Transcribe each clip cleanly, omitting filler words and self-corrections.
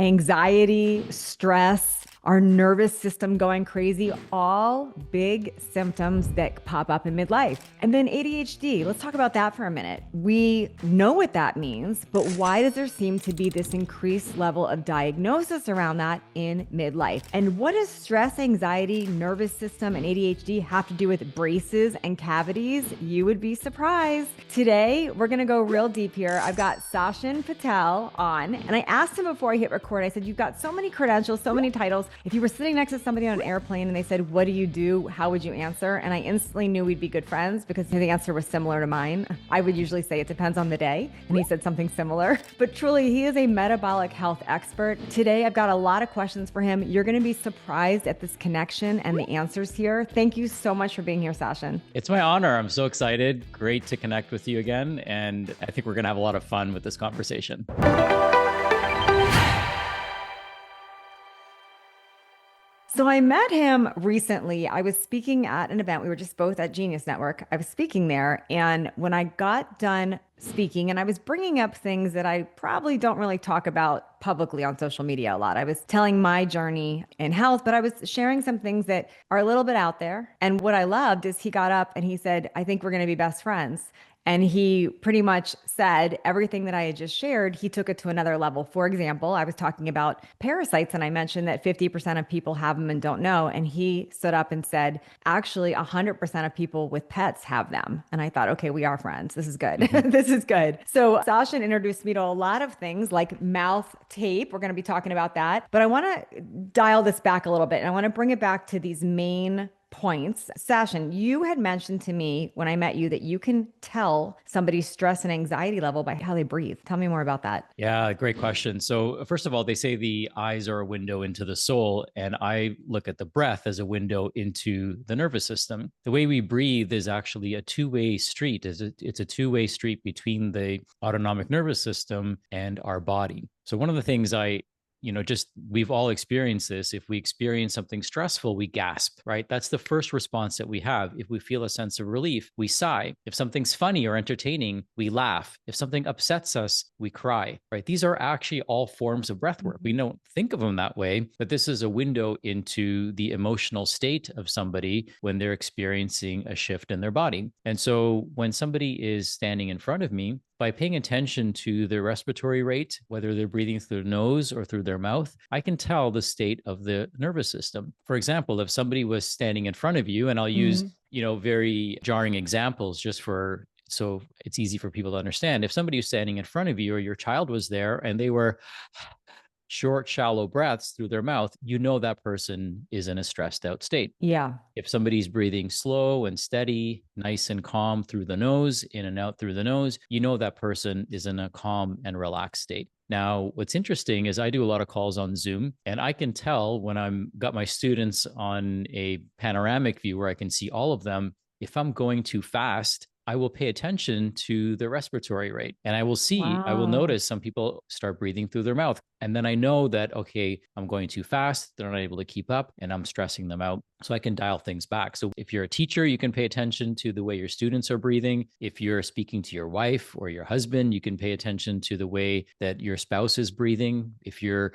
anxiety, stress, our nervous system going crazy, all big symptoms that pop up in midlife. And then ADHD, let's talk about that for a minute. We know what that means, but why does there seem to be this increased level of diagnosis around that in midlife? And what does stress, anxiety, nervous system, and ADHD have to do with braces and cavities? You would be surprised. Today, we're gonna go real deep here. I've got Sachin Patel on, and I asked him before I hit record, I said, you've got so many credentials, so many titles. If you were sitting next to somebody on an airplane and they said, what do you do? How would you answer? And I instantly knew we'd be good friends because the answer was similar to mine. I would usually say it depends on the day. And he said something similar. But truly, he is a metabolic health expert. Today, I've got a lot of questions for him. You're going to be surprised at this connection and the answers here. Thank you so much for being here, Sachin. It's my honor. I'm so excited. Great to connect with you again. And I think we're going to have a lot of fun with this conversation. So I met him recently. I was speaking at an event. We were just both at Genius Network. I was speaking there. And when I got done speaking, and I was bringing up things that I probably don't really talk about publicly on social media a lot. I was telling my journey in health, but I was sharing some things that are a little bit out there. And what I loved is he got up and he said, I think we're going to be best friends. And he pretty much said everything that I had just shared, he took it to another level. For example, I was talking about parasites and I mentioned that 50% of people have them and don't know. And he stood up and said, actually, 100% of people with pets have them. And I thought, okay, we are friends. This is good. Mm-hmm. This is good. So Sachin introduced me to a lot of things like mouth tape. We're going to be talking about that. But I want to dial this back a little bit. And I want to bring it back to these main points. Sachin, you had mentioned to me when I met you that you can tell somebody's stress and anxiety level by how they breathe. Tell me more about that. Yeah, great question. So first of all, they say the eyes are a window into the soul, and I look at the breath as a window into the nervous system. The way we breathe is actually a two-way street. It's a two-way street between the autonomic nervous system and our body. So one of the things we've all experienced this. If we experience something stressful, we gasp, right? That's the first response that we have. If we feel a sense of relief, we sigh. If something's funny or entertaining, we laugh. If something upsets us, we cry, right? These are actually all forms of breath work. We don't think of them that way, but this is a window into the emotional state of somebody when they're experiencing a shift in their body. And so when somebody is standing in front of me, by paying attention to their respiratory rate, whether they're breathing through their nose or through their mouth, I can tell the state of the nervous system. For example, if somebody was standing in front of you, and I'll use, very jarring examples so it's easy for people to understand. If somebody was standing in front of you or your child was there and they were short, shallow breaths through their mouth, you know that person is in a stressed out state. Yeah. If somebody's breathing slow and steady, nice and calm through the nose, in and out through the nose, you know that person is in a calm and relaxed state. Now, what's interesting is I do a lot of calls on Zoom, and I can tell when got my students on a panoramic view where I can see all of them, if I'm going too fast, I will pay attention to the respiratory rate, and I will notice some people start breathing through their mouth. And then I know that, okay, I'm going too fast. They're not able to keep up and I'm stressing them out. So I can dial things back. So if you're a teacher, you can pay attention to the way your students are breathing. If you're speaking to your wife or your husband, you can pay attention to the way that your spouse is breathing. If you're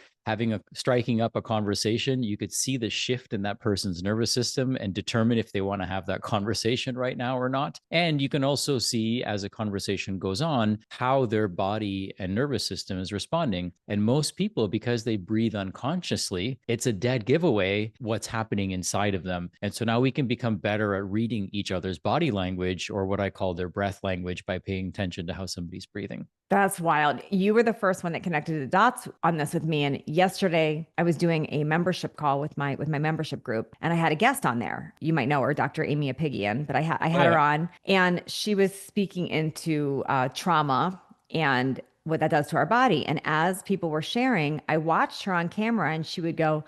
striking up a conversation, you could see the shift in that person's nervous system and determine if they want to have that conversation right now or not. And you can also see as a conversation goes on, how their body and nervous system is responding. And most people, because they breathe unconsciously, it's a dead giveaway what's happening inside of them. And so now we can become better at reading each other's body language, or what I call their breath language, by paying attention to how somebody's breathing. That's wild. You were the first one that connected the dots on this with me. And yesterday I was doing a membership call with my membership group, and I had a guest on there. You might know her, Dr. Amy Apigian, but I had her on, and she was speaking into trauma and what that does to our body. And as people were sharing, I watched her on camera, and she would go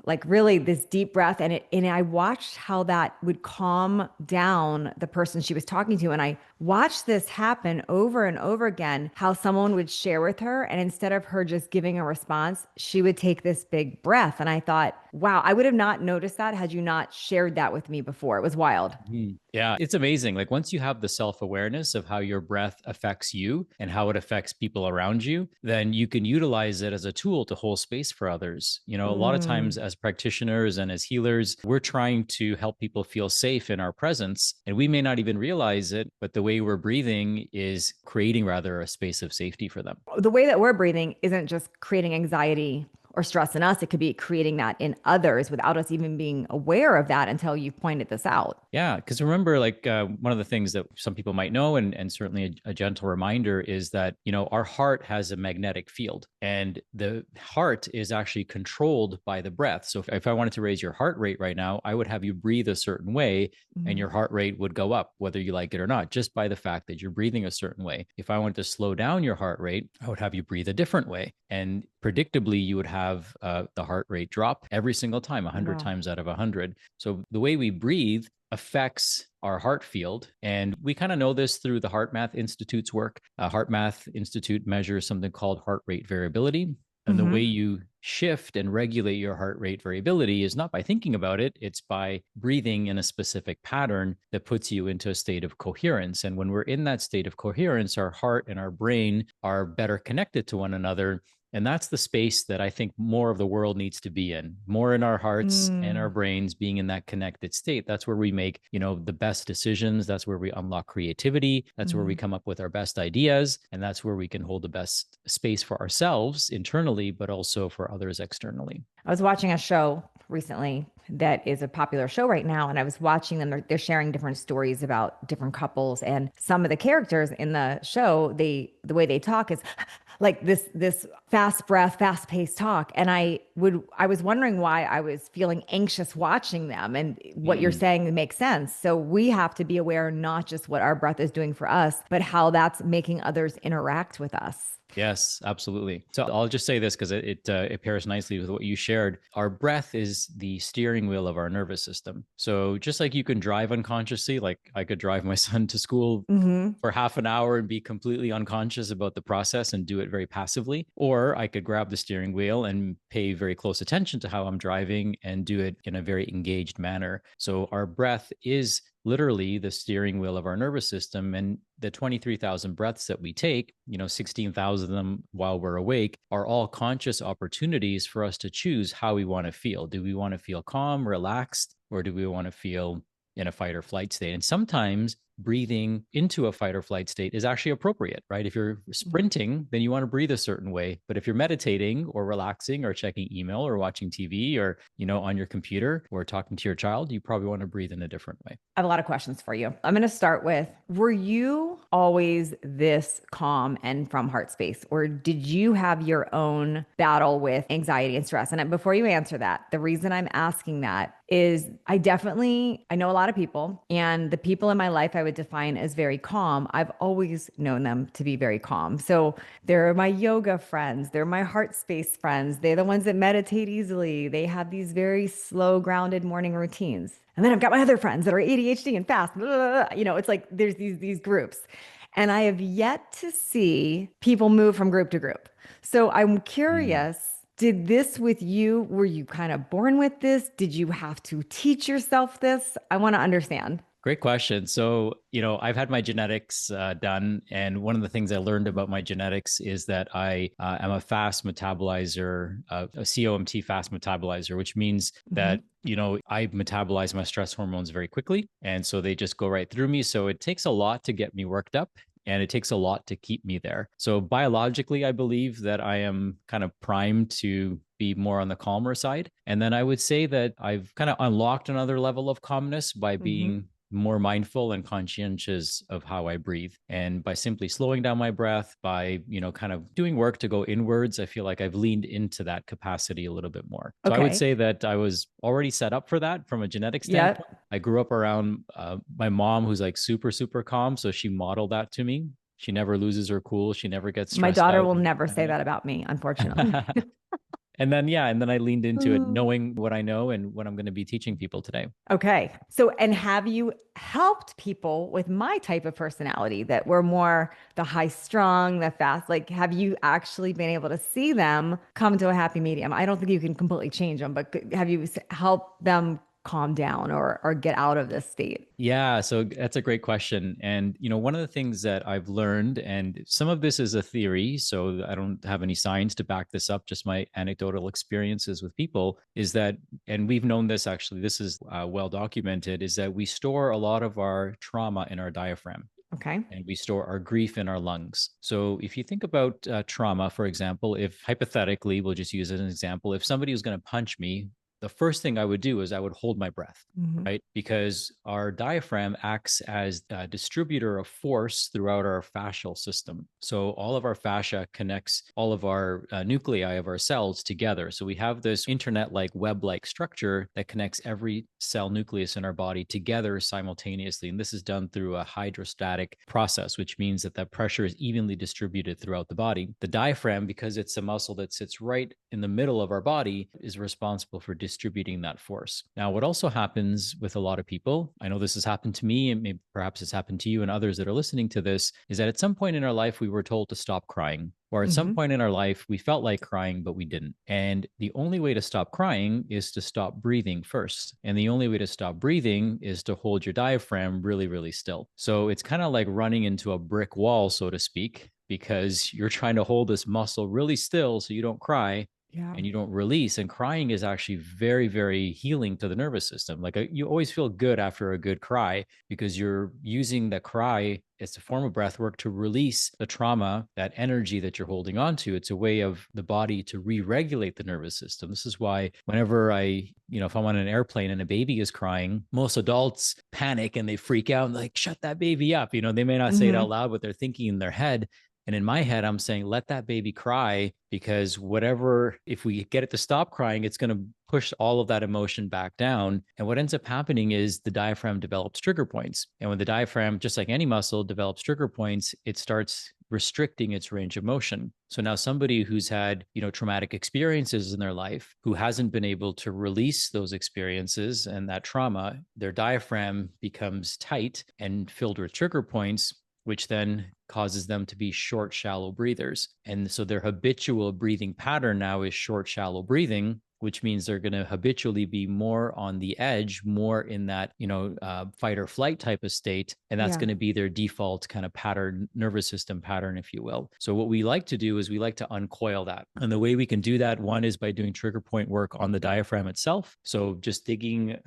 like really this deep breath. And I watched how that would calm down the person she was talking to. And I watched this happen over and over again, how someone would share with her, and instead of her just giving a response, she would take this big breath. And I thought, wow, I would have not noticed that had you not shared that with me before. It was wild. Yeah, it's amazing. Like once you have the self-awareness of how your breath affects you and how it affects people around you, then you can utilize it as a tool to hold space for others. You know, a lot of times Mm. as practitioners and as healers, we're trying to help people feel safe in our presence, and we may not even realize it, but the way we're breathing is creating rather a space of safety for them. The way that we're breathing isn't just creating anxiety or stress in us, it could be creating that in others without us even being aware of that until you've pointed this out. Yeah, because remember, like one of the things that some people might know, and certainly a gentle reminder, is that our heart has a magnetic field, and the heart is actually controlled by the breath. So if I wanted to raise your heart rate right now, I would have you breathe a certain way, and your Mm. heart rate would go up, whether you like it or not, just by the fact that you're breathing a certain way. If I wanted to slow down your heart rate, I would have you breathe a different way, and predictably, you would have the heart rate drop every single time, 100 Wow. times out of 100. So the way we breathe affects our heart field. And we kind of know this through the Heart Math Institute's work. Heart Math Institute measures something called heart rate variability. And the way Hmm. you shift and regulate your heart rate variability is not by thinking about it, it's by breathing in a specific pattern that puts you into a state of coherence. And when we're in that state of coherence, our heart and our brain are better connected to one another. And that's the space that I think more of the world needs to be in, more in our hearts and our Mm. brains being in that connected state. That's where we make, the best decisions. That's where we unlock creativity. That's where we Mm. come up with our best ideas. And that's where we can hold the best space for ourselves internally, but also for others externally. I was watching a show recently that is a popular show right now, and I was watching them. They're sharing different stories about different couples, and some of the characters in the show, the way they talk is like this fast breath, fast paced talk. And I was wondering why I was feeling anxious watching them. And what you're Mm. saying makes sense. So we have to be aware not just what our breath is doing for us, but how that's making others interact with us. Yes, absolutely. So I'll just say this because it pairs nicely with what you shared. Our breath is the steering wheel of our nervous system. So just like you can drive unconsciously, like I could drive my son to school Hmm. for half an hour and be completely unconscious about the process and do it very passively, or I could grab the steering wheel and pay very close attention to how I'm driving and do it in a very engaged manner. So our breath is literally the steering wheel of our nervous system. And the 23,000 breaths that we take, 16,000 of them while we're awake, are all conscious opportunities for us to choose how we want to feel. Do we want to feel calm, relaxed, or do we want to feel in a fight or flight state? And sometimes breathing into a fight or flight state is actually appropriate, right? If you're sprinting, then you want to breathe a certain way. But if you're meditating or relaxing or checking email or watching TV or, on your computer or talking to your child, you probably want to breathe in a different way. I have a lot of questions for you. I'm going to start with, were you always this calm and from heart space, or did you have your own battle with anxiety and stress? And before you answer that, the reason I'm asking that is I know a lot of people, and the people in my life I would define as very calm. I've always known them to be very calm. So they're my yoga friends, they're my heart space friends, they're the ones that meditate easily. They have these very slow, grounded morning routines. And then I've got my other friends that are ADHD and fast. Blah, blah, blah. It's like there's these groups. And I have yet to see people move from group to group. So I'm Mm. curious, did this with you? Were you kind of born with this? Did you have to teach yourself this? I want to understand. Great question. So, I've had my genetics done. And one of the things I learned about my genetics is that I am a fast metabolizer, a COMT fast metabolizer, which means Hmm. that, I metabolize my stress hormones very quickly. And so they just go right through me. So it takes a lot to get me worked up. And it takes a lot to keep me there. So biologically, I believe that I am kind of primed to be more on the calmer side. And then I would say that I've kind of unlocked another level of calmness by Hmm. being more mindful and conscientious of how I breathe. And by simply slowing down my breath, by, kind of doing work to go inwards, I feel like I've leaned into that capacity a little bit more. So I would Okay. say that I was already set up for that from a genetic Yep. standpoint. I grew up around my mom, who's like super, super calm. So she modeled that to me. She never loses her cool. She never gets My stressed daughter out will and never say that about me, unfortunately. and then yeah, and then I leaned into it, knowing what I know and what I'm going to be teaching people today. Okay. So, and have you helped people with my type of personality that were more the high strung, the fast? Like, have you actually been able to see them come to a happy medium? I don't think you can completely change them, but have you helped them calm down or get out of this state? Yeah, so that's a great question. And, one of the things that I've learned, and some of this is a theory, so I don't have any science to back this up, just my anecdotal experiences with people, is that, and we've known this actually, this is well documented, is that we store a lot of our trauma in our diaphragm. Okay. And we store our grief in our lungs. So if you think about trauma, for example, if hypothetically, we'll just use it as an example, if somebody was going to punch me, the first thing I would do is I would hold my breath, Mm-hmm. right? Because our diaphragm acts as a distributor of force throughout our fascial system. So all of our fascia connects all of our nuclei of our cells together. So we have this internet-like, web-like structure that connects every cell nucleus in our body together simultaneously. And this is done through a hydrostatic process, which means that the pressure is evenly distributed throughout the body. The diaphragm, because it's a muscle that sits right in the middle of our body, is responsible for distributing that force. Now, what also happens with a lot of people, I know this has happened to me, and maybe perhaps it's happened to you and others that are listening to this, is that at some point in our life, we were told to stop crying. Or at some Mm-hmm. point in our life, we felt like crying, but we didn't. And the only way to stop crying is to stop breathing first. And the only way to stop breathing is to hold your diaphragm really, really still. So it's kind of like running into a brick wall, so to speak, because you're trying to hold this muscle really still so you don't cry Yeah. and you don't release. And crying is actually very, very healing to the nervous system. Like you always feel good after a good cry because you're using the cry as a form of breath work to release the trauma, that energy that you're holding on to. It's a way of the body to re-regulate the nervous system. This is why whenever if I'm on an airplane and a baby is crying, most adults panic and they freak out and like, shut that baby up. They may not say it out Mm-hmm. loud, but they're thinking in their head. And in my head, I'm saying, let that baby cry because whatever, if we get it to stop crying, it's going to push all of that emotion back down. And what ends up happening is the diaphragm develops trigger points. And when the diaphragm, just like any muscle, develops trigger points, it starts restricting its range of motion. So now somebody who's had, traumatic experiences in their life, who hasn't been able to release those experiences and that trauma, their diaphragm becomes tight and filled with trigger points, which then causes them to be short, shallow breathers. And so their habitual breathing pattern now is short, shallow breathing, which means they're going to habitually be more on the edge, more in that, fight or flight type of state. And that's Yeah. going to be their default kind of pattern, nervous system pattern, if you will. So what we like to do is we like to uncoil that. And the way we can do that, one is by doing trigger point work on the diaphragm itself. So just digging,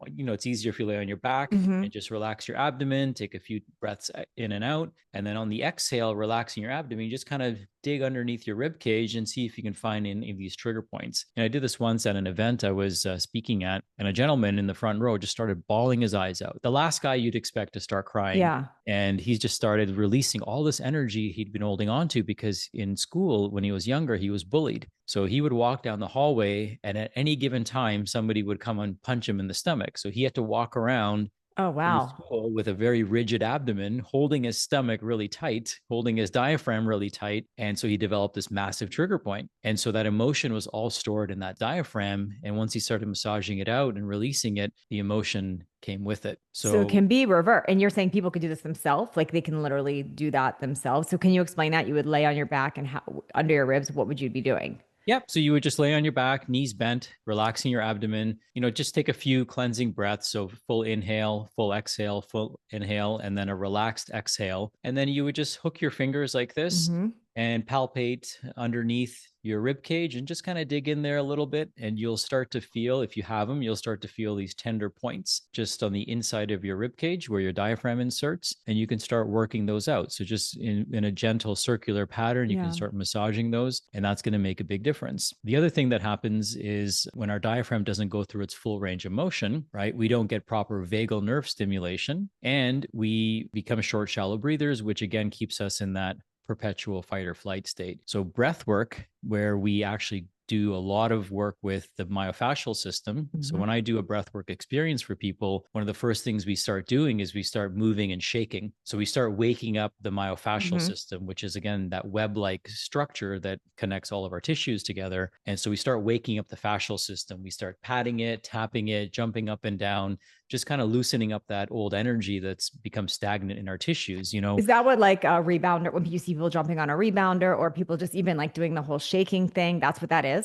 it's easier if you lay on your back Mm-hmm. and just relax your abdomen, take a few breaths in and out. And then on the exhale, relaxing your abdomen, just kind of dig underneath your rib cage and see if you can find any of these trigger points. And I did this once at an event I was speaking at, and a gentleman in the front row just started bawling his eyes out. The last guy you'd expect to start crying. Yeah. And he just started releasing all this energy he'd been holding on to because in school, when he was younger, he was bullied. So he would walk down the hallway, and at any given time, somebody would come and punch him in the stomach. So he had to walk around Oh, through wow. school with a very rigid abdomen, holding his stomach really tight, holding his diaphragm really tight. And so he developed this massive trigger point. And so that emotion was all stored in that diaphragm. And once he started massaging it out and releasing it, the emotion came with it. So it So can be revert. And you're saying people could do this themselves? Like they can literally do that themselves. So can you explain that? You would lay on your back and how, under your ribs, what would you be doing? yep. So you would just lay on your back, knees bent, relaxing your abdomen. Just take a few cleansing breaths. So full inhale, full exhale, full inhale, and then a relaxed exhale. And then you would just hook your fingers like this Mm-hmm. and palpate underneath your rib cage and just kind of dig in there a little bit. And you'll start to feel, if you have them, you'll start to feel these tender points just on the inside of your rib cage where your diaphragm inserts. And you can start working those out. So just in a gentle circular pattern, you can Yeah. start massaging those, and that's going to make a big difference. The other thing that happens is when our diaphragm doesn't go through its full range of motion, right? We don't get proper vagal nerve stimulation, and we become short, shallow breathers, which again keeps us in that perpetual fight or flight state. So breath work, where we actually do a lot of work with the myofascial system. So Mm-hmm. when I do a breathwork experience for people, one of the first things we start doing is we start moving and shaking. So we start waking up the myofascial Mm-hmm. system, which is again that web-like structure that connects all of our tissues together. And so we start waking up the fascial system. We start patting it, tapping it, jumping up and down, just kind of loosening up that old energy that's become stagnant in our tissues. Is that what like a rebounder, when you see people jumping on a rebounder or people just even like doing the whole shaking thing, that's what that is?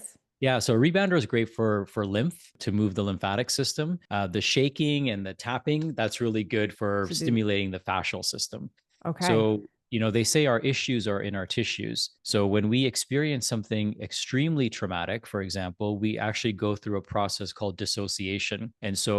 Yeah, so a rebounder is great for lymph to move the lymphatic system. The shaking and the tapping, that's really good for So stimulating the fascial system. okay. So, they say our issues are in our tissues. So when we experience something extremely traumatic, for example, we actually go through a process called dissociation. And so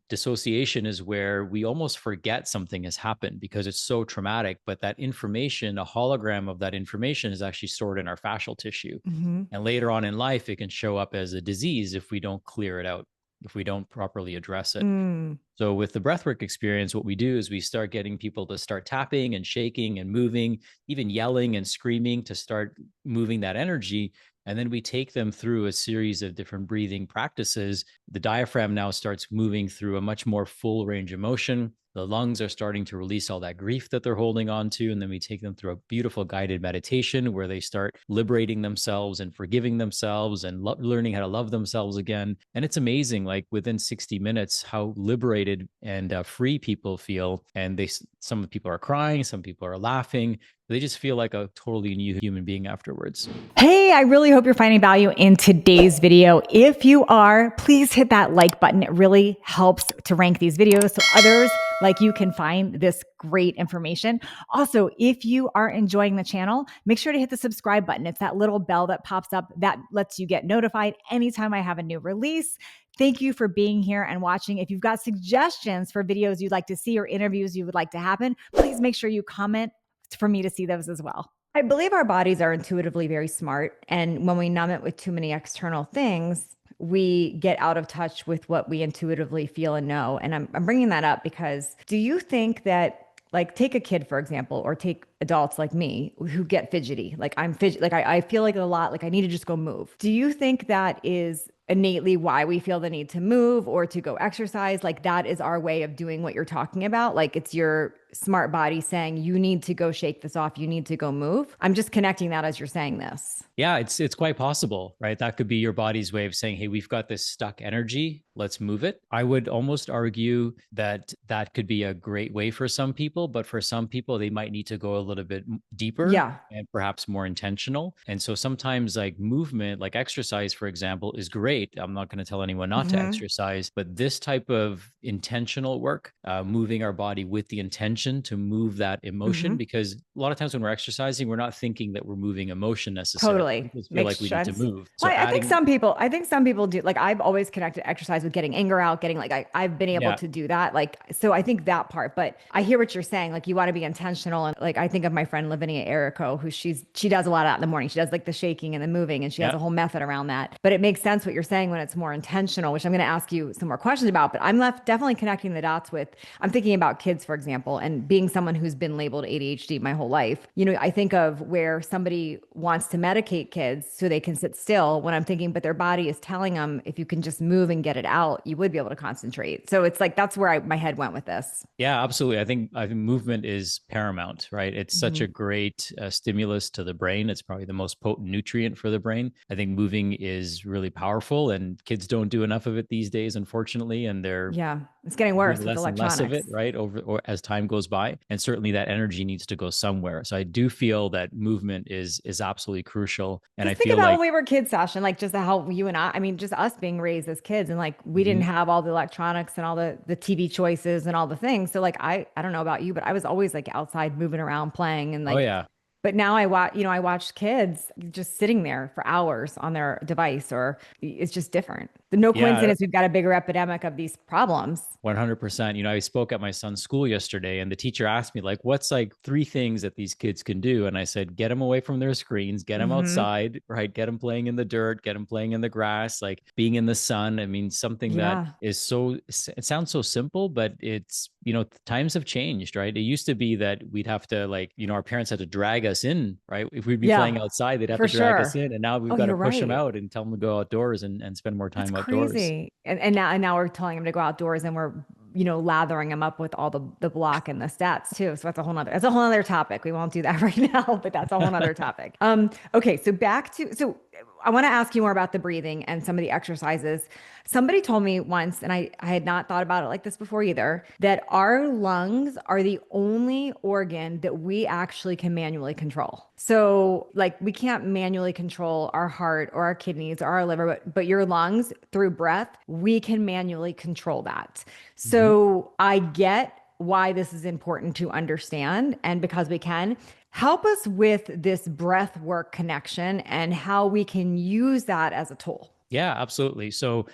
dissociation is where we almost forget something has happened because it's so traumatic, but that information, a hologram of that information is actually stored in our fascial tissue. Hmm. And later on in life, it can show up as a disease if we don't clear it out, if we don't properly address it. Mm. So with the breathwork experience, what we do is we start getting people to start tapping and shaking and moving, even yelling and screaming to start moving that energy. And then we take them through a series of different breathing practices. The diaphragm now starts moving through a much more full range of motion. The lungs are starting to release all that grief that they're holding on to. And then we take them through a beautiful guided meditation where they start liberating themselves and forgiving themselves and learning how to love themselves again. And it's amazing, like within 60 minutes, how liberated and free people feel. And some people are crying, some people are laughing. They just feel like a totally new human being afterwards. Hey, I really hope you're finding value in today's video. If you are, please hit that like button. It really helps to rank these videos so others like you can find this great information. Also, if you are enjoying the channel, make sure to hit the subscribe button. It's that little bell that pops up that lets you get notified anytime I have a new release. Thank you for being here and watching. If you've got suggestions for videos you'd like to see or interviews you would like to happen, please make sure you comment for me to see those as well. I believe our bodies are intuitively very smart. And when we numb it with too many external things, we get out of touch with what we intuitively feel and know. And I'm bringing that up because do you think that, like, take a kid, for example, or take adults like me who get fidgety? Like, I'm fidget, like, I feel like a lot, like I need to just go move. Do you think that is innately why we feel the need to move or to go exercise? Like, that is our way of doing what you're talking about. Like, it's your smart body saying, you need to go shake this off. You need to go move. I'm just connecting that as you're saying this. Yeah, it's quite possible, right? That could be your body's way of saying, "Hey, we've got this stuck energy. Let's move it." I would almost argue that that could be a great way for some people, but for some people, they might need to go a little bit deeper Yeah. and perhaps more intentional. And so sometimes, like movement, like exercise, for example, is great. I'm not going to tell anyone not to Mm-hmm. exercise, but this type of intentional work, moving our body with the intention to move that emotion, Mm-hmm. because a lot of times when we're exercising, we're not thinking that we're moving emotion necessarily. Totally. We just feel Makes like we need to sense. move. So Well, adding, I think some people do. Like, I've always connected exercise with getting anger out, getting like, I've been able yeah, to do that. Like, so I think that part, but I hear what you're saying. Like, you want to be intentional. And like, I think of my friend Lavinia Erico, who she does a lot out in the morning. She does like the shaking and the moving, and she has yeah, a whole method around that. But it makes sense what you're saying when it's more intentional, which I'm going to ask you some more questions about. But I'm left definitely connecting the dots with, I'm thinking about kids, for example, and being someone who's been labeled ADHD my whole life. I think of where somebody wants to medicate kids so they can sit still when I'm thinking, but their body is telling them if you can just move and get it out, you would be able to concentrate. So it's like that's where my head went with this. yeah, absolutely. I think movement is paramount, right? It's such Mm-hmm. a great stimulus to the brain. It's probably the most potent nutrient for the brain. I think moving is really powerful, and kids don't do enough of it these days, unfortunately, and they're Yeah, it's getting doing worse with less and less of it, electronics. right? Over or as time goes by, and certainly that energy needs to go somewhere. So I do feel that movement is absolutely crucial, and I Just think feel about when like we were kids, Sasha, and like just how you and I mean, just us being raised as kids, and like we didn't mhm. have all the electronics and all the TV choices and all the things. So like I don't know about you, but I was always like outside moving around playing and Oh like, yeah, but now I watch kids just sitting there for hours on their device, or it's just different. No yeah. coincidence we've got a bigger epidemic of these problems. 100%. I spoke at my son's school yesterday, and the teacher asked me, like, what's like three things that these kids can do? And I said, get them away from their screens, get them Hmm. outside, right? Get them playing in the dirt, get them playing in the grass, like being in the sun. I mean, something that Yeah. is it sounds so simple, but it's, times have changed, right? It used to be that we'd have to, like, our parents had to drag us in, right? If we'd be playing Yeah, outside, they'd have for to drag us sure. in. And now we've Oh, got you're to push them right. out and tell them to go outdoors and spend more That's time outdoors. crazy. And now we're telling him to go outdoors and we're, lathering him up with all the block and the stats too. So that's a whole other topic. We won't do that right now, but that's a whole other topic. Okay. So back to, so I want to ask you more about the breathing and some of the exercises. Somebody told me once, and I had not thought about it like this before either, that our lungs are the only organ that we actually can manually control. So, like, we can't manually control our heart or our kidneys or our liver, but your lungs through breath, we can manually control that. Mhm. So, I get why this is important to understand. And because we can, help us with this breath work connection and how we can use that as a tool. Yeah, absolutely. So,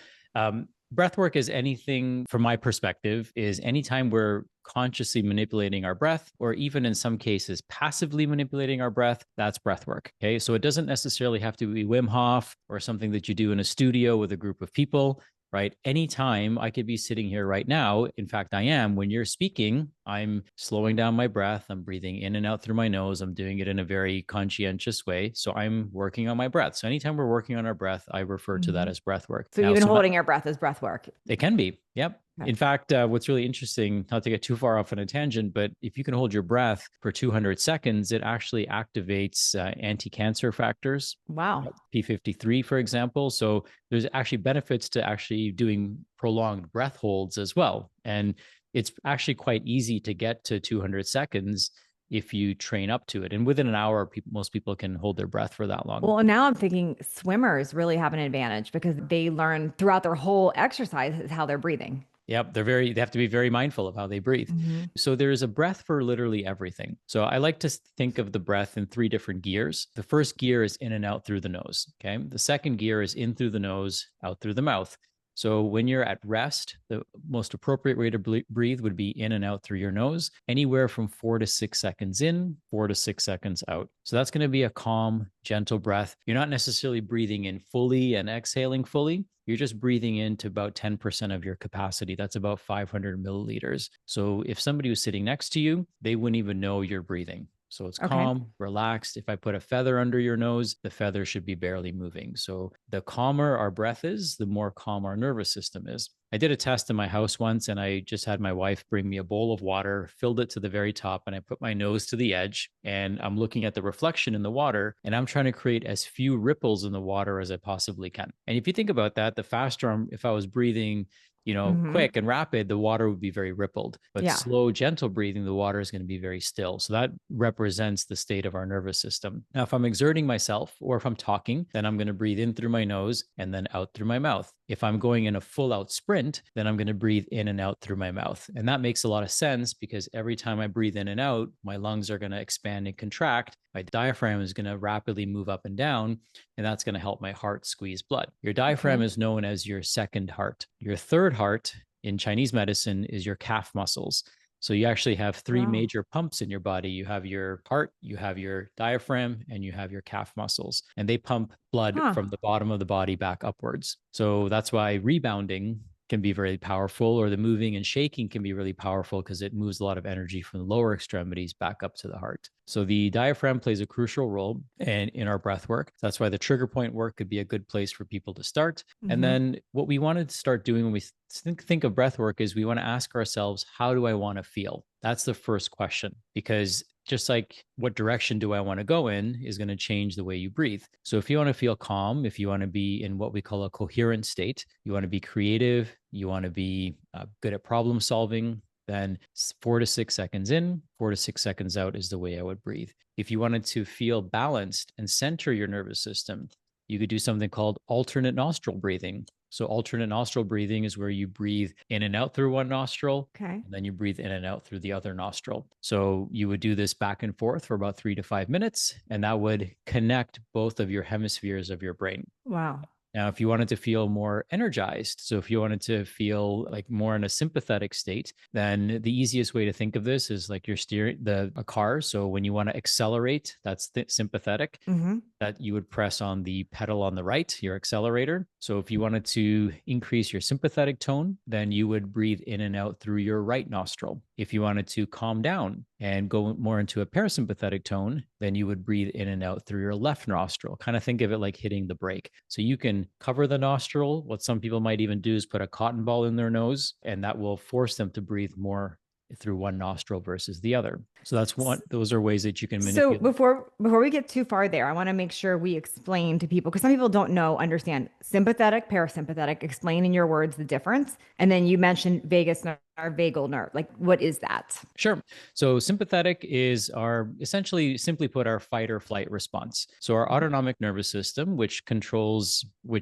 breath work is anything from my perspective, is anytime we're consciously manipulating our breath, or even in some cases, passively manipulating our breath, that's breath work. Okay. So it doesn't necessarily have to be Wim Hof or something that you do in a studio with a group of people. Right. Anytime I could be sitting here right now. In fact, I am. When you're speaking, I'm slowing down my breath. I'm breathing in and out through my nose. I'm doing it in a very conscientious way. So I'm working on my breath. So anytime we're working on our breath, I refer to that Mhm. as breath work. So Now, even holding your breath is breath work. it can be. Yep. Okay. In fact, what's really interesting, not to get too far off on a tangent, but if you can hold your breath for 200 seconds, it actually activates anti-cancer factors, Wow. P53, for example. So there's actually benefits to actually doing prolonged breath holds as well. And it's actually quite easy to get to 200 seconds if you train up to it. And within an hour, most people can hold their breath for that long. Well, now I'm thinking swimmers really have an advantage because they learn throughout their whole exercise how they're breathing. Yep, they have to be very mindful of how they breathe. Hmm. So there is a breath for literally everything. So I like to think of the breath in three different gears. The first gear is in and out through the nose. Okay. The second gear is in through the nose, out through the mouth. So when you're at rest, the most appropriate way to breathe would be in and out through your nose, anywhere from 4 to 6 seconds in, 4 to 6 seconds out. So that's going to be a calm, gentle breath. You're not necessarily breathing in fully and exhaling fully. You're just breathing into about 10% of your capacity. That's about 500 milliliters. So if somebody was sitting next to you, they wouldn't even know you're breathing. So it's Okay. calm, relaxed. If I put a feather under your nose, the feather should be barely moving. So the calmer our breath is, the more calm our nervous system is. I did a test in my house once and I just had my wife bring me a bowl of water, filled it to the very top, and I put my nose to the edge and I'm looking at the reflection in the water and I'm trying to create as few ripples in the water as I possibly can. And if you think about that, the faster if I was breathing, Hmm. quick and rapid, the water would be very rippled. But Yeah. slow, gentle breathing, the water is going to be very still. So that represents the state of our nervous system. Now, if I'm exerting myself or if I'm talking, then I'm going to breathe in through my nose and then out through my mouth. If I'm going in a full out sprint, then I'm going to breathe in and out through my mouth. And that makes a lot of sense because every time I breathe in and out, my lungs are going to expand and contract. My diaphragm is going to rapidly move up and down, and that's going to help my heart squeeze blood. Your diaphragm Okay. is known as your second heart. Your third heart in Chinese medicine is your calf muscles. So you actually have three Wow. major pumps in your body. You have your heart, you have your diaphragm, and you have your calf muscles. And they pump blood Huh. from the bottom of the body back upwards. So that's why rebounding can be very powerful, or the moving and shaking can be really powerful because it moves a lot of energy from the lower extremities back up to the heart. So the diaphragm plays a crucial role in our breath work. That's why the trigger point work could be a good place for people to start. And Hmm. then what we wanted to start doing when we think of breath work is we want to ask ourselves, how do I want to feel? That's the first question, because just like what direction do I want to go in is going to change the way you breathe. So if you want to feel calm, if you want to be in what we call a coherent state, you want to be creative, you want to be good at problem solving, then 4 to 6 seconds in, 4 to 6 seconds out is the way I would breathe. If you wanted to feel balanced and center your nervous system, you could do something called alternate nostril breathing. So alternate nostril breathing is where you breathe in and out through one nostril, Okay. and then you breathe in and out through the other nostril. So you would do this back and forth for about 3 to 5 minutes, and that would connect both of your hemispheres of your brain. Wow. Now, if you wanted to feel more energized, so if you wanted to feel like more in a sympathetic state, then the easiest way to think of this is like you're steering a car. So when you want to accelerate, that's sympathetic, Hmm. that you would press on the pedal on the right, your accelerator. So if you wanted to increase your sympathetic tone, then you would breathe in and out through your right nostril. If you wanted to calm down and go more into a parasympathetic tone, then you would breathe in and out through your left nostril. Kind of think of it like hitting the brake. So you can cover the nostril. What some people might even do is put a cotton ball in their nose, and that will force them to breathe more through one nostril versus the other. So that's one, those are ways that you can So manipulate. before we get too far there, I want to make sure we explain to people because some people don't know, understand sympathetic, parasympathetic. Explain in your words the difference, and then you mentioned vagus nerve, or vagal nerve. Like, what is that? Sure. So sympathetic is our, essentially, simply put, our fight or flight response. So our autonomic nervous system, which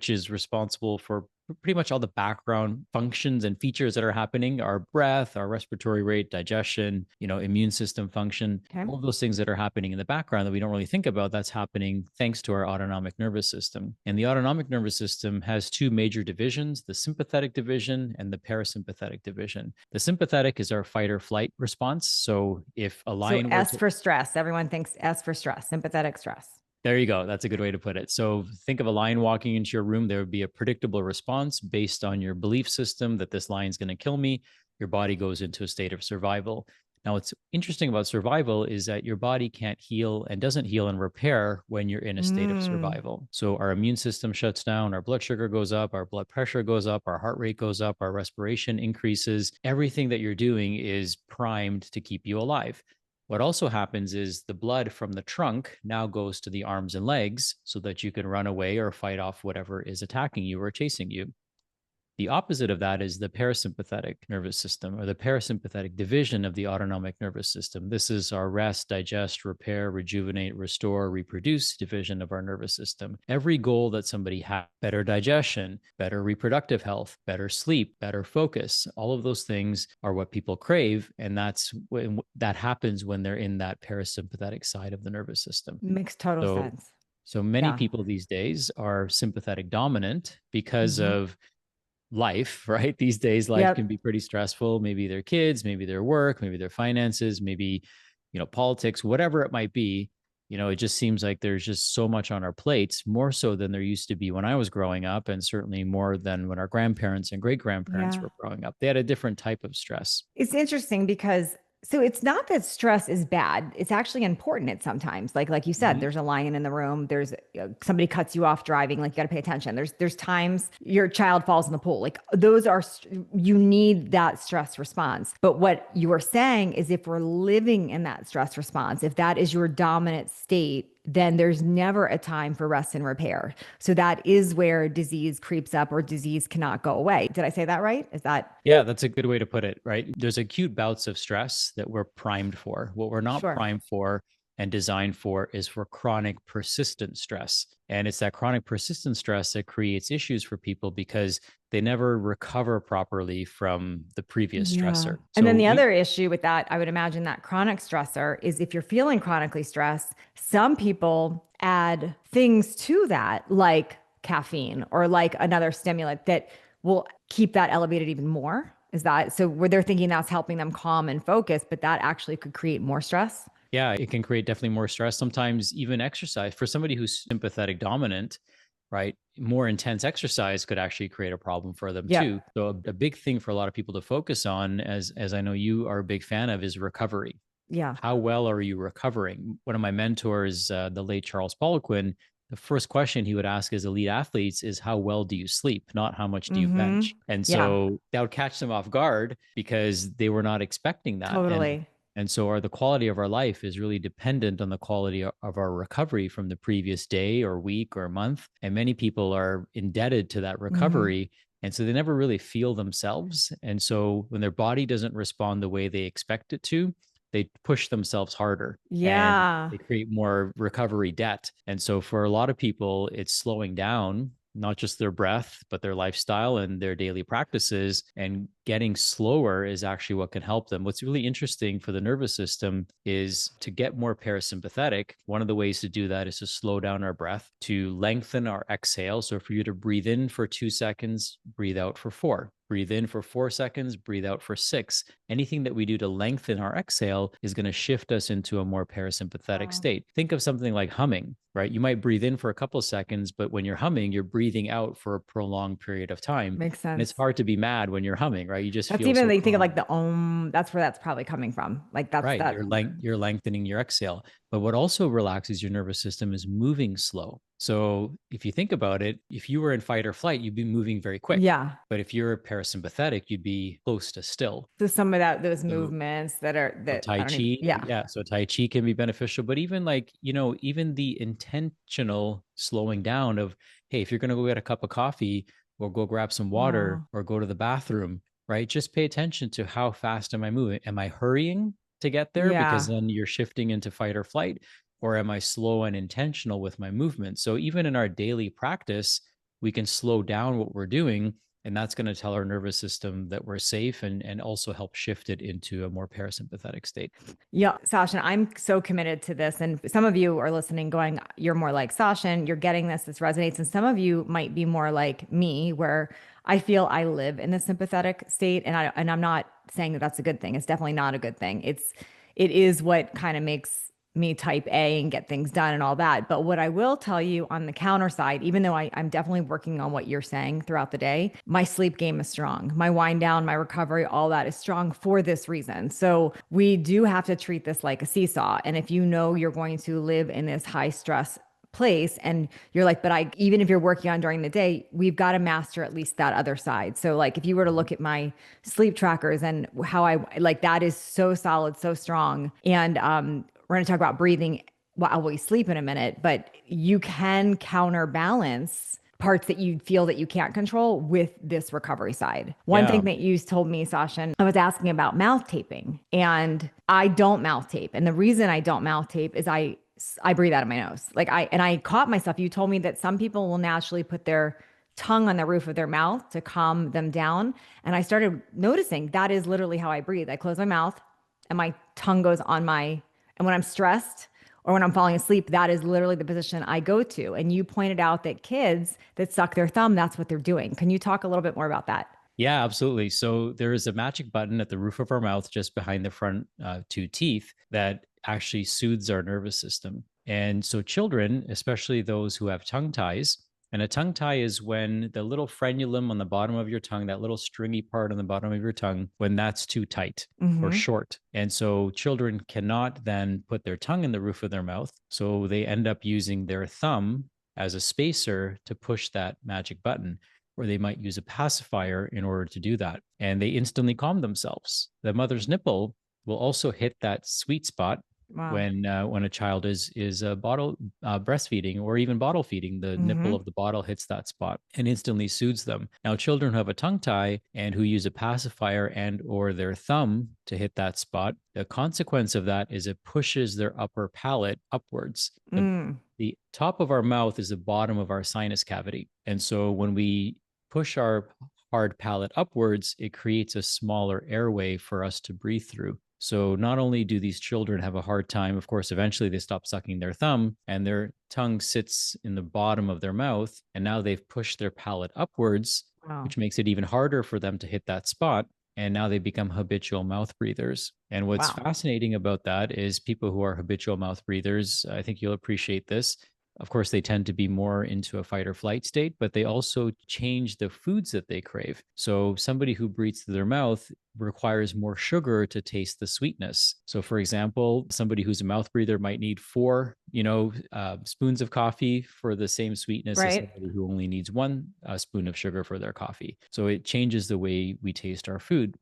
is responsible for pretty much all the background functions and features that are happening, our breath, our respiratory rate, digestion, immune system function, Okay. all of those things that are happening in the background that we don't really think about, that's happening thanks to our autonomic nervous system. And the autonomic nervous system has two major divisions, the sympathetic division and the parasympathetic division. The sympathetic is our fight or flight response. So if a So lion were S to, for stress. Everyone thinks S for stress, sympathetic stress. there you go. That's a good way to put it. So think of a lion walking into your room. There would be a predictable response based on your belief system that this lion's going to kill me. Your body goes into a state of survival. Now, what's interesting about survival is that your body can't heal and doesn't heal and repair when you're in a state of Mm. survival. So our immune system shuts down, our blood sugar goes up, our blood pressure goes up, our heart rate goes up, our respiration increases. Everything that you're doing is primed to keep you alive. What also happens is the blood from the trunk now goes to the arms and legs so that you can run away or fight off whatever is attacking you or chasing you. The opposite of that is the parasympathetic nervous system, or the parasympathetic division of the autonomic nervous system. This is our rest, digest, repair, rejuvenate, restore, reproduce division of our nervous system. Every goal that somebody has, better digestion, better reproductive health, better sleep, better focus, all of those things are what people crave. And that's when that happens when they're in that parasympathetic side of the nervous system. Makes total So, sense. so many Yeah. people these days are sympathetic dominant because Hmm. of life, right? These days, life can Yep. be pretty stressful. Maybe their kids, maybe their work, maybe their finances, maybe, politics, whatever it might be. It just seems like there's just so much on our plates, more so than there used to be when I was growing up, and certainly more than when our grandparents and great grandparents Yeah. were growing up. They had a different type of stress. It's interesting because so it's not that stress is bad. It's actually important at sometimes. Like you said, Mhm. there's a lion in the room. There's somebody cuts you off driving. Like you got to pay attention. There's times your child falls in the pool. Like those are you need that stress response. But what you are saying is if we're living in that stress response, if that is your dominant state, then there's never a time for rest and repair. So that is where disease creeps up or disease cannot go away. Did I say that right? Is that Yeah, that's a good way to put it, right? There's acute bouts of stress that we're primed for. What we're not sure? primed for and designed for is for chronic persistent stress. And it's that chronic persistent stress that creates issues for people because they never recover properly from the previous Yeah. stressor. And then So the we other issue with that, I would imagine that chronic stressor is if you're feeling chronically stressed, some people add things to that, like caffeine or like another stimulant that will keep that elevated even more. Is that so? Where they're thinking that's helping them calm and focus, but that actually could create more stress? Yeah, it can create definitely more stress. Sometimes even exercise for somebody who's sympathetic dominant, right? More intense exercise could actually create a problem for them too. Yep. So a big thing for a lot of people to focus on, as I know you are a big fan of, is recovery. Yeah. How well are you recovering? One of my mentors, the late Charles Poliquin, the first question he would ask his elite athletes is, how well do you sleep? Not how much do you Mm-hmm. bench? And Yeah. so that would catch them off guard because they were not expecting that. Totally. And so the quality of our life is really dependent on the quality of our recovery from the previous day or week or month. And many people are indebted to that Mm-hmm. recovery. And so they never really feel themselves. And so when their body doesn't respond the way they expect it to, they push themselves harder and Yeah. they create more recovery debt. And so for a lot of people, it's slowing down not just their breath, but their lifestyle and their daily practices. And getting slower is actually what can help them. What's really interesting for the nervous system is to get more parasympathetic. One of the ways to do that is to slow down our breath, to lengthen our exhale. So for you to breathe in for 2 seconds, breathe out for four. Breathe in for 4 seconds, breathe out for six. Anything that we do to lengthen our exhale is going to shift us into a more parasympathetic Wow. state. Think of something like humming, right? You might breathe in for a couple of seconds, but when you're humming, you're breathing out for a prolonged period of time. Makes And it's sense. hard to be mad when you're humming, right? You just That's feel even so like think of calm. like the that's where that's probably coming from. Like that's Right. that. You're lengthening your exhale. But what also relaxes your nervous system is moving slow. So if you think about it, if you were in fight or flight, you'd be moving very quick. Yeah. But if you're parasympathetic, you'd be close to still. So some of those So movements that are, So that I Tai don't even, Chi, yeah. yeah. So Tai Chi can be beneficial, but even like, even the intentional slowing down of, hey, if you're going to go get a cup of coffee or go grab some water Wow. or go to the bathroom, right? Just pay attention to how fast am I moving? Am I hurrying to get there? Because Yeah. then you're shifting into fight or flight, or am I slow and intentional with my movement? So even in our daily practice, we can slow down what we're doing, and that's going to tell our nervous system that we're safe, and also help shift it into a more parasympathetic state. Yeah, Sasha, I'm so committed to this. And some of you are listening, going, you're more like Sasha, and you're getting this resonates. And some of you might be more like me, where I feel I live in the sympathetic state. And I'm not saying that that's a good thing. It's definitely not a good thing. It is what kind of makes me type A and get things done and all that. But what I will tell you on the counter side, even though I'm definitely working on what you're saying throughout the day, my sleep game is strong. My wind down, my recovery, all that is strong for this reason. So we do have to treat this like a seesaw. And if you know you're going to live in this high stress place and you're like, but I, even if you're working on during the day, we've got to master at least that other side. So like if you were to look at my sleep trackers and how I like, that is so solid, so strong. And we're going to talk about breathing while we sleep in a minute, but you can counterbalance parts that you feel that you can't control with this recovery side. One Yeah. thing that you told me, Sasha, I was asking about mouth taping, and I don't mouth tape. And the reason I don't mouth tape is I breathe out of my nose. I caught myself. You told me that some people will naturally put their tongue on the roof of their mouth to calm them down. And I started noticing that is literally how I breathe. I close my mouth and my tongue goes on my, and when I'm stressed or when I'm falling asleep, that is literally the position I go to. And you pointed out that kids that suck their thumb, that's what they're doing. Can you talk a little bit more about that? Yeah, absolutely. So there is a magic button at the roof of our mouth, just behind the front two teeth, that actually soothes our nervous system. And so children, especially those who have tongue ties, and a tongue tie is when the little frenulum on the bottom of your tongue, that little stringy part on the bottom of your tongue, when that's too tight or Mm-hmm. short. And so children cannot then put their tongue in the roof of their mouth. So they end up using their thumb as a spacer to push that magic button, or they might use a pacifier in order to do that. And they instantly calm themselves. The mother's nipple will also hit that sweet spot Wow. when a child is bottle breastfeeding or even bottle feeding. The nipple Mm-hmm. of the bottle hits that spot and instantly soothes them. Now, children who have a tongue tie and who use a pacifier and or their thumb to hit that spot, the consequence of that is it pushes their upper palate upwards. Mm. The top of our mouth is the bottom of our sinus cavity. And so when we push our hard palate upwards, it creates a smaller airway for us to breathe through. So not only do these children have a hard time, of course, eventually they stop sucking their thumb and their tongue sits in the bottom of their mouth. And now they've pushed their palate upwards, Wow. which makes it even harder for them to hit that spot. And now they become habitual mouth breathers. And what's Wow. fascinating about that is people who are habitual mouth breathers, I think you'll appreciate this. Of course, they tend to be more into a fight or flight state, but they also change the foods that they crave. So somebody who breathes through their mouth requires more sugar to taste the sweetness. So, for example, somebody who's a mouth breather might need four, spoons of coffee for the same sweetness as Right. somebody who only needs one spoon of sugar for their coffee. So it changes the way we taste our food.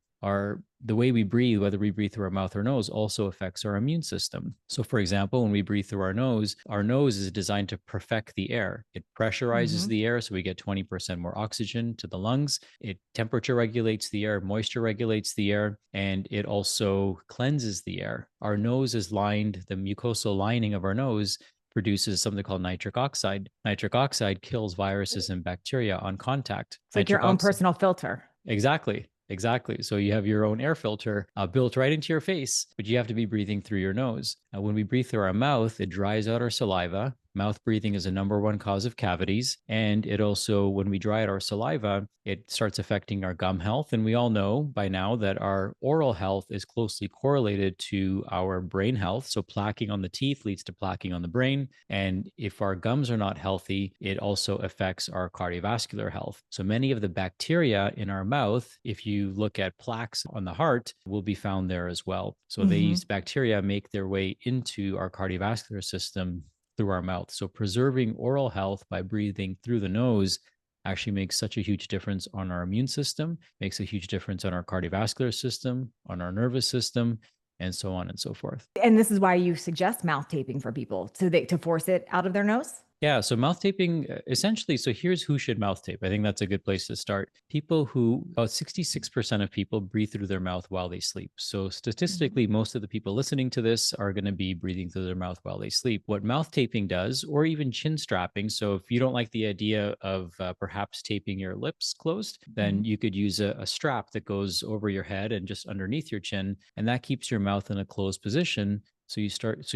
The way we breathe, whether we breathe through our mouth or nose, also affects our immune system. So, for example, when we breathe through our nose is designed to perfect the air. It pressurizes Mm-hmm. the air so we get 20% more oxygen to the lungs. It temperature regulates the air, moisture regulates the air, and it also cleanses the air. Our nose is lined, the mucosal lining of our nose produces something called nitric oxide. Nitric oxide kills viruses and bacteria on contact. It's like your Nitric own oxide. personal filter. Exactly. Exactly. So you have your own air filter built right into your face, but you have to be breathing through your nose. Now, when we breathe through our mouth, it dries out our saliva. Mouth breathing is a number one cause of cavities. And it also, when we dry out our saliva, it starts affecting our gum health. And we all know by now that our oral health is closely correlated to our brain health. So plaquing on the teeth leads to plaquing on the brain. And if our gums are not healthy, it also affects our cardiovascular health. So many of the bacteria in our mouth, if you look at plaques on the heart, will be found there as well. So Mm-hmm. these bacteria make their way into our cardiovascular system through our mouth. So preserving oral health by breathing through the nose actually makes such a huge difference on our immune system, makes a huge difference on our cardiovascular system, on our nervous system, and so on and so forth. And this is why you suggest mouth taping for people to force it out of their nose? Yeah, so mouth taping essentially, so here's who should mouth tape. I think that's a good place to start. People who, about 66% of people breathe through their mouth while they sleep. So Mhm. statistically, most of the people listening to this are going to be breathing through their mouth while they sleep. What mouth taping does, or even chin strapping, so if you don't like the idea of perhaps taping your lips closed, then Mhm. you could use a strap that goes over your head and just underneath your chin, and that keeps your mouth in a closed position. So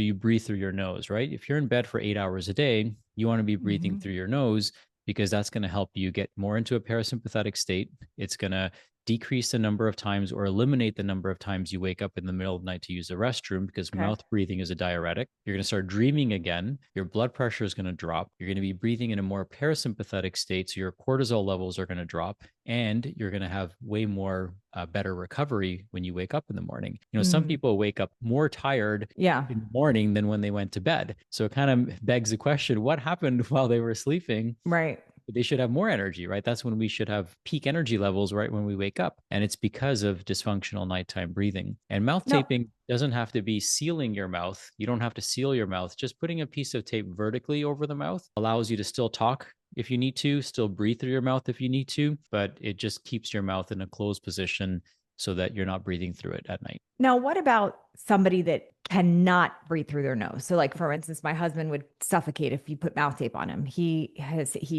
you breathe through your nose, right? If you're in bed for 8 hours a day, you want to be breathing Mhm. through your nose because that's going to help you get more into a parasympathetic state. It's going to decrease the number of times or eliminate the number of times you wake up in the middle of the night to use the restroom because Okay. mouth breathing is a diuretic. You're going to start dreaming again. Your blood pressure is going to drop. You're going to be breathing in a more parasympathetic state. So your cortisol levels are going to drop and you're going to have way more better recovery when you wake up in the morning. Some Mm. people wake up more tired Yeah. in the morning than when they went to bed. So it kind of begs the question, what happened while they were sleeping? Right. They should have more energy, right? That's when we should have peak energy levels, right? When we wake up. And it's because of dysfunctional nighttime breathing. And mouth No. taping doesn't have to be sealing your mouth. You don't have to seal your mouth. Just putting a piece of tape vertically over the mouth allows you to still talk if you need to, still breathe through your mouth if you need to, but it just keeps your mouth in a closed position so that you're not breathing through it at night. Now, what about somebody that cannot breathe through their nose? So, like for instance, my husband would suffocate if you put mouth tape on him. He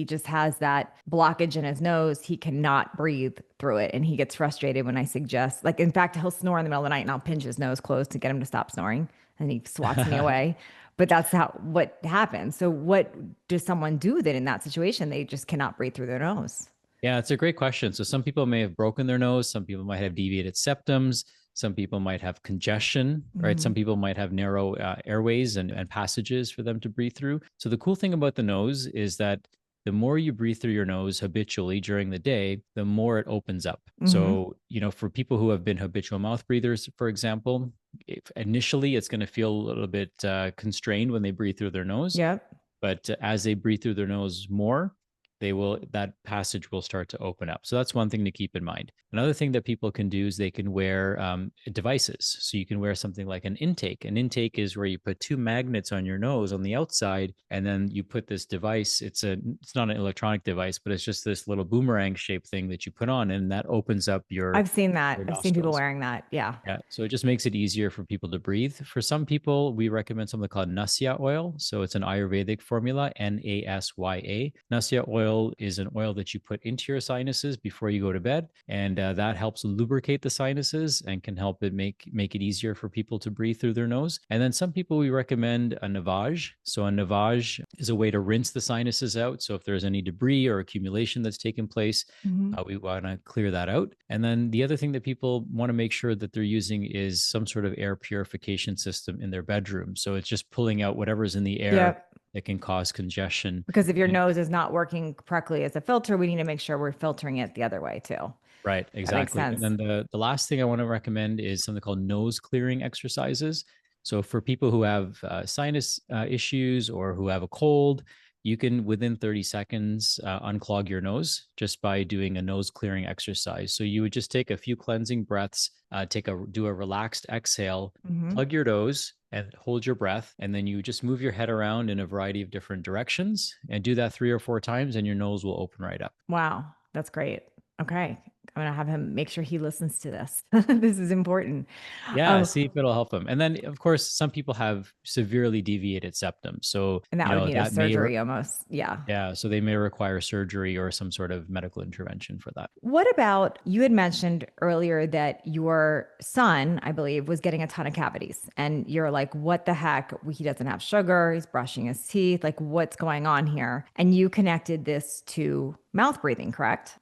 just has that blockage in his nose. He cannot breathe through it, and he gets frustrated when I suggest, like, in fact, he'll snore in the middle of the night, and I'll pinch his nose closed to get him to stop snoring, and he swats me away. But that's how what happens. So, what does someone do that in that situation? They just cannot breathe through their nose. Yeah, it's a great question. So some people may have broken their nose, some people might have deviated septums, some people might have congestion, right? Some Mhm. people might have narrow airways and passages for them to breathe through. So the cool thing about the nose is that the more you breathe through your nose habitually during the day, the more it opens up. Mhm. So, for people who have been habitual mouth breathers, for example, if initially it's going to feel a little bit constrained when they breathe through their nose, Yep. but as they breathe through their nose more, that passage will start to open up. So that's one thing to keep in mind. Another thing that people can do is they can wear devices. So you can wear something like an intake. An intake is where you put two magnets on your nose on the outside, and then you put this device. It's not an electronic device, but it's just this little boomerang shaped thing that you put on, and that opens up I've seen that. your I've seen people nostrils. wearing that. Yeah. Yeah, so it just makes it easier for people to breathe. For some people, we recommend something called Nasya oil. So it's an Ayurvedic formula, Nasya. Nasya oil is an oil that you put into your sinuses before you go to bed, and that helps lubricate the sinuses and can help it make it easier for people to breathe through their nose. And then some people we recommend a navage. So a navage is a way to rinse the sinuses out. So if there's any debris or accumulation that's taken place, Mhm. we want to clear that out. And then the other thing that people want to make sure that they're using is some sort of air purification system in their bedroom. So it's just pulling out whatever's in the air Yep. that can cause congestion. Because if your And nose is not working correctly as a filter, we need to make sure we're filtering it the other way too. right, That makes exactly. And sense. then the last thing I want to recommend is something called nose clearing exercises. So for people who have sinus issues or who have a cold, you can within 30 seconds unclog your nose just by doing a nose clearing exercise. So you would just take a few cleansing breaths, do a relaxed exhale, Hmm. plug your nose and hold your breath, and then you just move your head around in a variety of different directions and do that 3 or 4 times, and your nose will open right up. Wow. That's great. Okay. I'm going to have him make sure he listens to this. This is important. Yeah, Um, see if it'll help them. And then, of course, some people have severely deviated septum. So, and that would need a that may, surgery almost. Yeah. yeah, so they may require surgery or some sort of medical intervention for that. What about you had mentioned earlier that your son, I believe, was getting a ton of cavities, and you're like, what the heck? He doesn't have sugar. He's brushing his teeth. Like, what's going on here? And you connected this to mouth breathing, correct?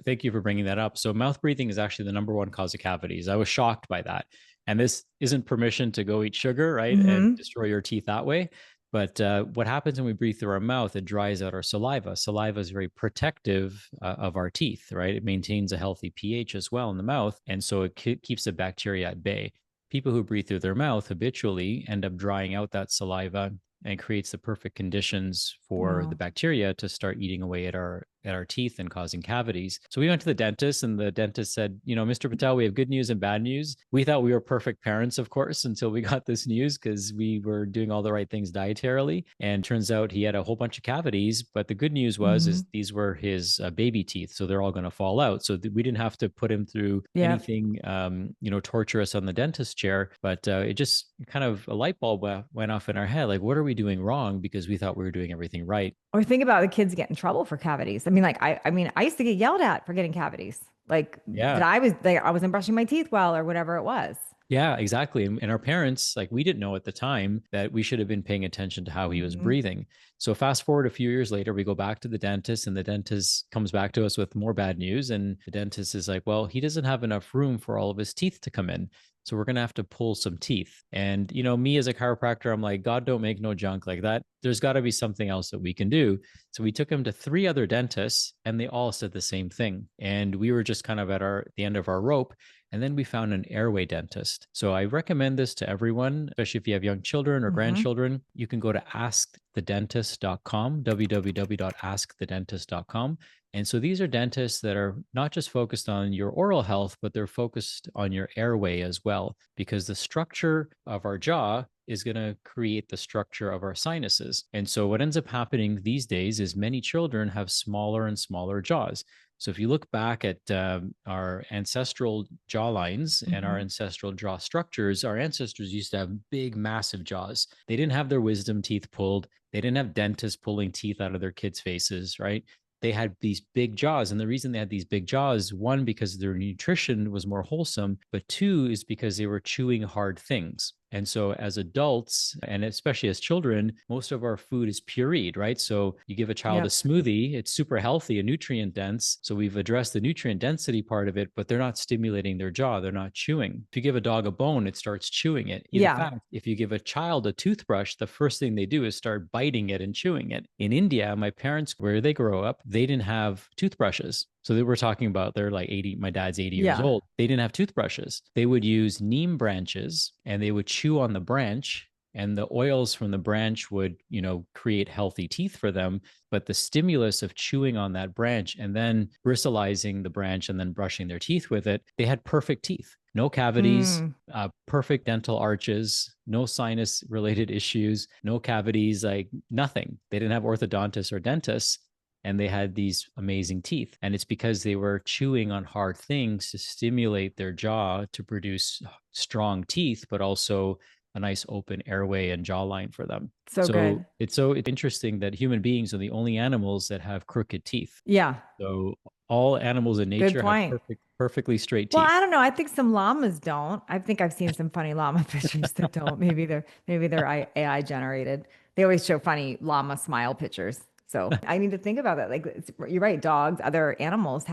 Thank you for bringing that up. So, mouth breathing is actually the number one cause of cavities. I was shocked by that. And this isn't permission to go eat sugar, right? And Hmm. destroy your teeth that way. But what happens when we breathe through our mouth? It dries out our saliva. Saliva is very protective of our teeth, right? It maintains a healthy pH as well in the mouth. And so it keeps the bacteria at bay. People who breathe through their mouth habitually end up drying out that saliva and creates the perfect conditions for the Wow. bacteria to start eating away at our teeth and causing cavities. So we went to the dentist, and the dentist said, Mr. Patel, we have good news and bad news. We thought we were perfect parents, of course, until we got this news, because we were doing all the right things dietarily. And turns out he had a whole bunch of cavities. But the good news was, Hmm. is these were his baby teeth. So they're all going to fall out. So we didn't have to put him through Yep. anything, torturous on the dentist chair. But it just kind of a light bulb went off in our head. Like, what are we doing wrong? Because we thought we were doing everything right. Or think about the kids get in trouble for cavities. I mean, like I mean, I used to get yelled at for getting cavities, like that Yeah. I wasn't brushing my teeth well or whatever it was. Yeah, exactly. And our parents, like, we didn't know at the time that we should have been paying attention to how he was Hmm. breathing. So fast forward a few years later, we go back to the dentist, and the dentist comes back to us with more bad news. And the dentist is like, well, he doesn't have enough room for all of his teeth to come in. So we're going to have to pull some teeth. And, me as a chiropractor, I'm like, God don't make no junk like that. There's got to be something else that we can do. So we took him to three other dentists, and they all said the same thing. And we were just kind of at the end of our rope. And then we found an airway dentist. So I recommend this to everyone, especially if you have young children or Hmm. grandchildren. You can go to askthedentist.com, www.askthedentist.com. And so these are dentists that are not just focused on your oral health, but they're focused on your airway as well, because the structure of our jaw is going to create the structure of our sinuses. And so what ends up happening these days is many children have smaller and smaller jaws. So if you look back at our ancestral jaw lines and our Hmm. ancestral jaw structures, our ancestors used to have big, massive jaws. They didn't have their wisdom teeth pulled. They didn't have dentists pulling teeth out of their kids' faces, right? They had these big jaws. And the reason they had these big jaws, one, because their nutrition was more wholesome, but two, is because they were chewing hard things. And so as adults, and especially as children, most of our food is pureed, right? So you give a child a Yep. smoothie, it's super healthy and nutrient dense. So we've addressed the nutrient density part of it, but they're not stimulating their jaw. They're not chewing. If you give a dog a bone, it starts chewing it. In Yeah. fact, if you give a child a toothbrush, the first thing they do is start biting it and chewing it. In India, my parents, where they grow up, they didn't have toothbrushes. So they were talking about, they're like 80, my dad's 80 years Yeah. old. They didn't have toothbrushes. They would use neem branches, and they would chew on the branch, and the oils from the branch would, create healthy teeth for them. But the stimulus of chewing on that branch and then bristalizing the branch and then brushing their teeth with it, they had perfect teeth. No cavities, Mm. perfect dental arches, no sinus related issues, no cavities, like nothing. They didn't have orthodontists or dentists, and they had these amazing teeth. And it's because they were chewing on hard things to stimulate their jaw to produce strong teeth, but also a nice open airway and jawline for them. So So good. it's interesting that human beings are the only animals that have crooked teeth. Yeah. So all animals in Good nature have point. perfectly straight Well, teeth. I don't know. I think some llamas don't. I think I've seen some funny llama pictures that don't. Maybe they're AI generated. They always show funny llama smile pictures. So I need to think about that. Like you're right. Dogs, other animals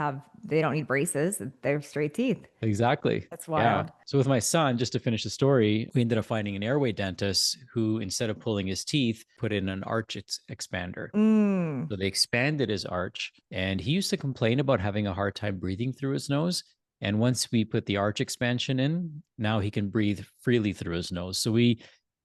they don't need braces. They're straight teeth. Exactly. That's Yeah. wild. So with my son, just to finish the story, we ended up finding an airway dentist who, instead of pulling his teeth, put in an arch expander. Mm. So they expanded his arch, and he used to complain about having a hard time breathing through his nose. And once we put the arch expansion in, now he can breathe freely through his nose. So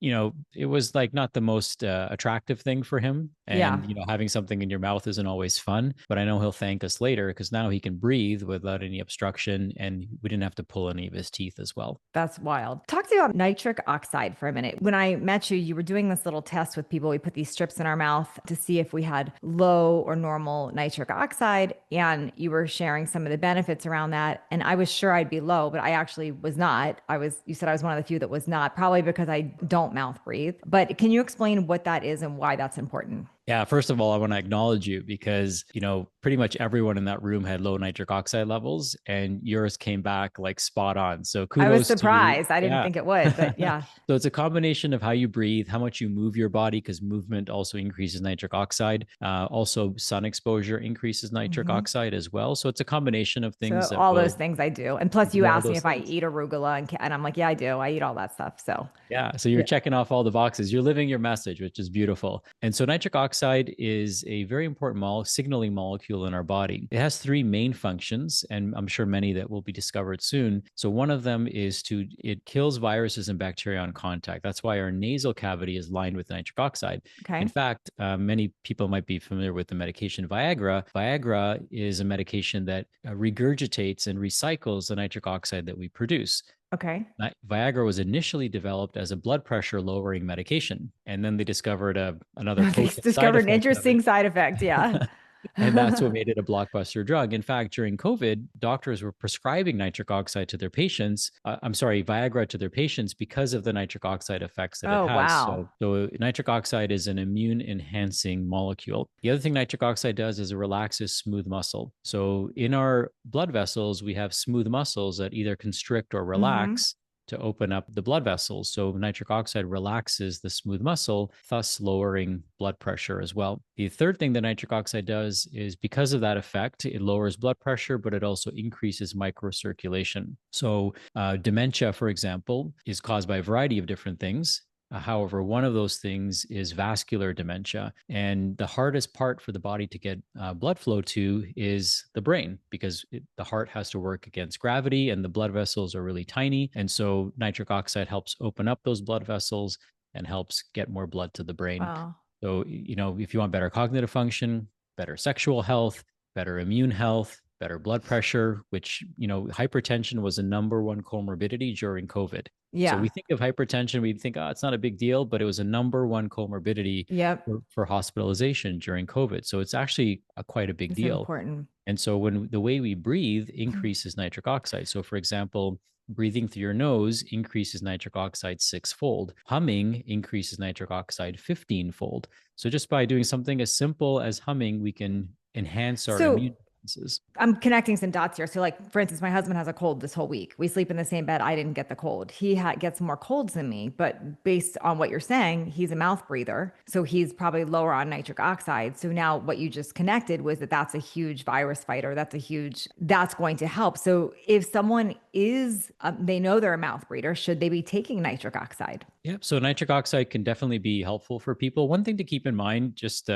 it was like not the most attractive thing for him. Yeah. And, having something in your mouth isn't always fun, but I know he'll thank us later, because now he can breathe without any obstruction, and we didn't have to pull any of his teeth as well. That's wild. Talk to me about nitric oxide for a minute. When I met you, you were doing this little test with people. We put these strips in our mouth to see if we had low or normal nitric oxide, and you were sharing some of the benefits around that. And I was sure I'd be low, but I actually was not. You said I was one of the few that was not, probably because I don't mouth breathe. But can you explain what that is and why that's important? Yeah, first of all, I want to acknowledge you, because, pretty much everyone in that room had low nitric oxide levels, and yours came back like spot on. So I was kudos to you. surprised. I didn't Yeah. think it would, but yeah. So it's a combination of how you breathe, how much you move your body, because movement also increases nitric oxide. Also, sun exposure increases nitric Hmm. oxide as well. So it's a combination of things So that all those will things I do. And plus you do all asked me those if I things. eat arugula and I'm like, yeah, I do. I eat all that stuff. So Yeah. So you're yeah. checking off all the boxes. You're living your message, which is beautiful. And so nitric oxide is a very important signaling molecule molecule in our body. It has three main functions, and I'm sure many that will be discovered soon. So one of them is it kills viruses and bacteria on contact. That's why our nasal cavity is lined with nitric oxide. In Okay. fact, many people might be familiar with the medication Viagra. Viagra is a medication that regurgitates and recycles the nitric oxide that we produce. Okay. Viagra was initially developed as a blood pressure lowering medication, and then they discovered another They potent side discovered an effect of interesting it. side effect. Yeah. And that's what made it a blockbuster drug. In fact, during COVID, doctors were prescribing nitric oxide to their patients. I'm sorry, Viagra to their patients because of the nitric oxide effects that it Oh, has. wow. So nitric oxide is an immune enhancing molecule. The other thing nitric oxide does is it relaxes smooth muscle. So in our blood vessels, we have smooth muscles that either constrict or Mm-hmm. relax to open up the blood vessels. So nitric oxide relaxes the smooth muscle, thus lowering blood pressure as well. The third thing that nitric oxide does is because of that effect, it lowers blood pressure, but it also increases microcirculation. So dementia, for example, is caused by a variety of different things. However, one of those things is vascular dementia. And the hardest part for the body to get blood flow to is the brain because the heart has to work against gravity and the blood vessels are really tiny. And so nitric oxide helps open up those blood vessels and helps get more blood to the brain. Wow. So, if you want better cognitive function, better sexual health, better immune health, better blood pressure, which, hypertension was a number one comorbidity during COVID. So we Yeah. think of hypertension, we think, oh, it's not a big deal, but it was a number one comorbidity Yep. for hospitalization during COVID. So it's actually quite a big It's deal. important. And so when the way we breathe increases nitric oxide. So for example, breathing through your nose increases nitric oxide sixfold. Humming increases nitric oxide 15-fold. So just by doing something as simple as humming, we can enhance our So immune defenses. I'm connecting some dots here. So, like, for instance, my husband has a cold this whole week. We sleep in the same bed. I didn't get the cold. He gets more colds than me, but based on what you're saying, he's a mouth breather. So he's probably lower on nitric oxide. So now what you just connected was that's a huge virus fighter. That's going to help. So if someone they know they're a mouth breather, should they be taking nitric oxide? Yep. So nitric oxide can definitely be helpful for people. One thing to keep in mind, just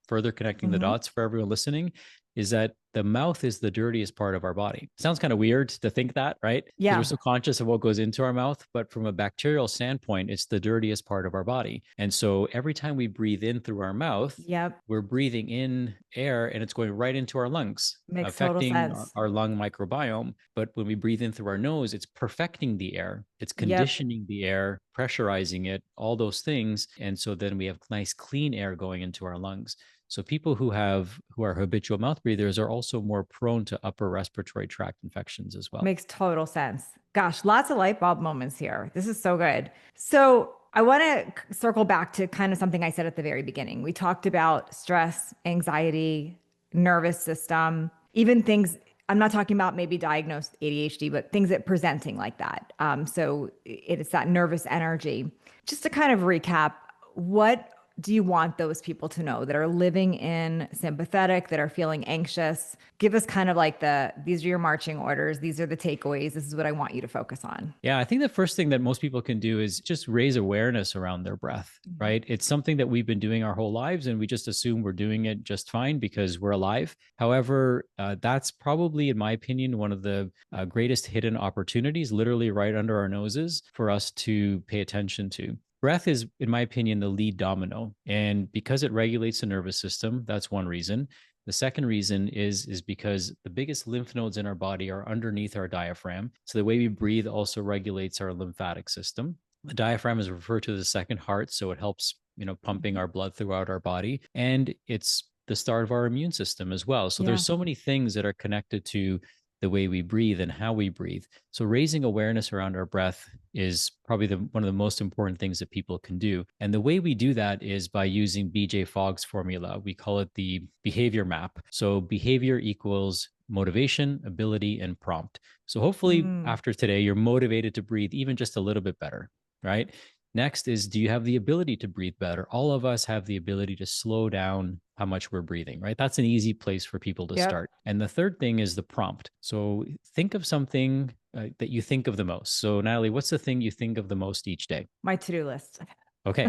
further connecting the Hmm. dots for everyone listening, is that the mouth is the dirtiest part of our body. It sounds kind of weird to think that, right? Because we're Yeah. so conscious of what goes into our mouth. But from a bacterial standpoint, it's the dirtiest part of our body. And so every time we breathe in through our mouth, Yep. we're breathing in air and it's going right into our lungs, Makes total affecting sense. our lung microbiome. But when we breathe in through our nose, it's perfecting the air, it's Yep. conditioning the air, pressurizing it, all those things. And so then we have nice, clean air going into our lungs. So people who are habitual mouth breathers are also more prone to upper respiratory tract infections as well. Makes total sense. Gosh, lots of light bulb moments here. This is so good. So, I want to circle back to kind of something I said at the very beginning. We talked about stress, anxiety, nervous system, even things. I'm not talking about maybe diagnosed ADHD, but things that presenting like that. So it's that nervous energy. Just to kind of recap, what do you want those people to know that are living in sympathetic, that are feeling anxious? Give us kind of like these are your marching orders. These are the takeaways. This is what I want you to focus on. Yeah, I think the first thing that most people can do is just raise awareness around their breath, Mhm. right? It's something that we've been doing our whole lives and we just assume we're doing it just fine because we're alive. However, that's probably, in my opinion, one of the greatest hidden opportunities, literally right under our noses, for us to pay attention to. Breath is, in my opinion, the lead domino. And because it regulates the nervous system, that's one reason. The second reason is because the biggest lymph nodes in our body are underneath our diaphragm. So the way we breathe also regulates our lymphatic system. The diaphragm is referred to as the second heart, so it helps, pumping Mhm. our blood throughout our body, and it's the start of our immune system as well. So Yeah. there's so many things that are connected to the way we breathe and how we breathe. So raising awareness around our breath is probably one of the most important things that people can do. And the way we do that is by using BJ Fogg's formula. We call it the behavior map. So behavior equals motivation, ability, and prompt. So hopefully Mm. after today, you're motivated to breathe even just a little bit better, right? Next is, do you have the ability to breathe better? All of us have the ability to slow down how much we're breathing, right? That's an easy place for people to Yep. start. And the third thing is the prompt. So think of something that you think of the most. So, Natalie, what's the thing you think of the most each day? My to-do list. Okay,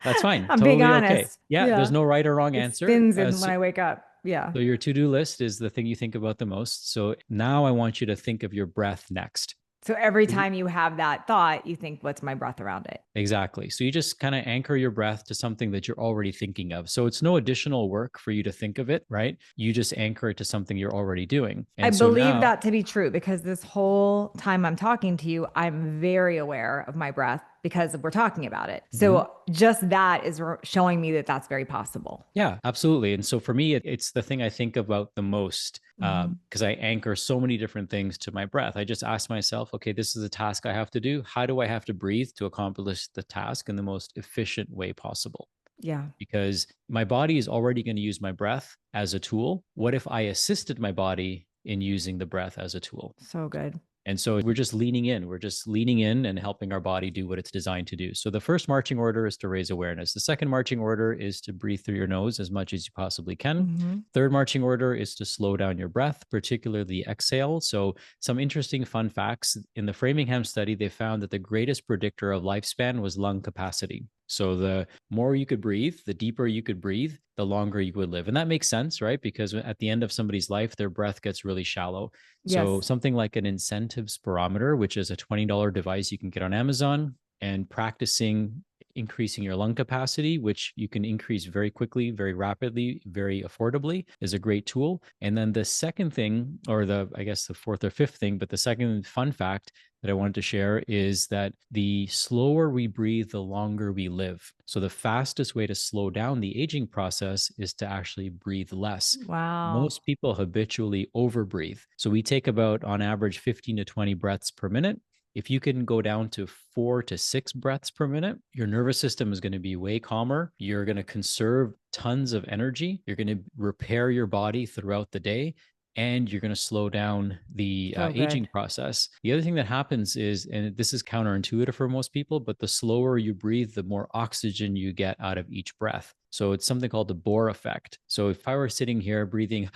that's fine. I'm being Totally okay. honest. Yeah, there's Yeah. no right or wrong It answer. spins in when I wake up. Yeah. So your to-do list is the thing you think about the most. So now I want you to think of your breath next. So every time you have that thought, you think, what's my breath around it? Exactly. So you just kind of anchor your breath to something that you're already thinking of. So it's no additional work for you to think of it, right? You just anchor it to something you're already doing. I And so believe now, that to be true because this whole time I'm talking to you, I'm very aware of my breath because we're talking about it. Mhm. So just that is showing me that that's very possible. Yeah, absolutely. And so for me, it's the thing I think about the most Mm-hmm. because I anchor so many different things to my breath. I just ask myself, okay, this is a task I have to do. How do I have to breathe to accomplish the task in the most efficient way possible? Yeah. Because my body is already going to use my breath as a tool. What if I assisted my body in using the breath as a tool? So good. And so we're just leaning in. We're just leaning in and helping our body do what it's designed to do. So the first marching order is to raise awareness. The second marching order is to breathe through your nose as much as you possibly can. Mm-hmm. Third marching order is to slow down your breath, particularly the exhale. So some interesting fun facts in the Framingham study, they found that the greatest predictor of lifespan was lung capacity. So the more you could breathe, the deeper you could breathe, the longer you would live. And that makes sense, right? Because at the end of somebody's life, their breath gets really shallow. So Yes. something like an incentive spirometer, which is a $20 device you can get on Amazon, and practicing increasing your lung capacity, which you can increase very quickly, very rapidly, very affordably, is a great tool. And then the second thing, or I guess the fourth or fifth thing, but the second fun fact that I wanted to share is that the slower we breathe, the longer we live. So the fastest way to slow down the aging process is to actually breathe less. Wow. Most people habitually overbreathe. So we take about, on average, 15 to 20 breaths per minute. If you can go down to 4 to 6 breaths per minute, your nervous system is going to be way calmer. You're going to conserve tons of energy. You're going to repair your body throughout the day, and you're going to slow down the So aging good. process. The other thing that happens is, and this is counterintuitive for most people, but the slower you breathe, the more oxygen you get out of each breath. So it's something called the Bohr effect. So if I were sitting here breathing,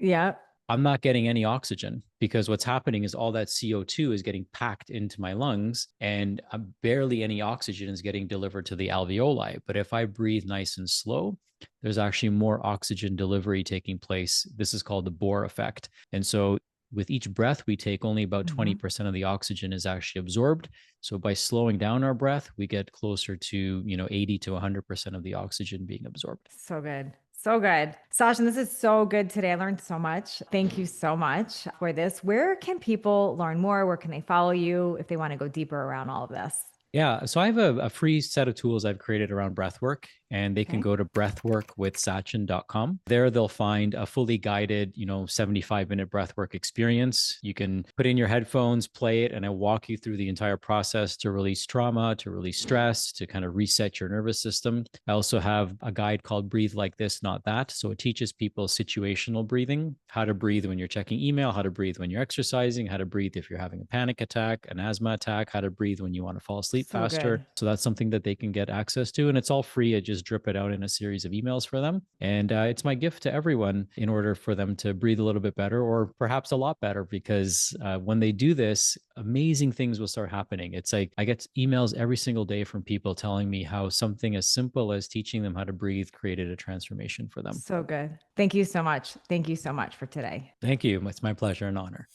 Yeah. I'm not getting any oxygen because what's happening is all that CO2 is getting packed into my lungs and barely any oxygen is getting delivered to the alveoli. But if I breathe nice and slow, there's actually more oxygen delivery taking place. This is called the Bohr effect. And so with each breath we take, only about Mm-hmm. 20% of the oxygen is actually absorbed. So by slowing down our breath, we get closer to, 80 to 100% of the oxygen being absorbed. So good. So good. Sachin, this is so good today. I learned so much. Thank you so much for this. Where can people learn more? Where can they follow you if they want to go deeper around all of this? Yeah, so I have a free set of tools I've created around breathwork, and they can Okay. go to breathworkwithsachin.com. There they'll find a fully guided, 75-minute breathwork experience. You can put in your headphones, play it, and I walk you through the entire process to release trauma, to release stress, to kind of reset your nervous system. I also have a guide called Breathe Like This, Not That. So it teaches people situational breathing, how to breathe when you're checking email, how to breathe when you're exercising, how to breathe if you're having a panic attack, an asthma attack, how to breathe when you want to fall asleep So faster. good. So that's something that they can get access to. And it's all free. I just drip it out in a series of emails for them. And it's my gift to everyone in order for them to breathe a little bit better, or perhaps a lot better, because when they do this, amazing things will start happening. It's like I get emails every single day from people telling me how something as simple as teaching them how to breathe created a transformation for them. So good. Thank you so much. Thank you so much for today. Thank you. It's my pleasure and honor.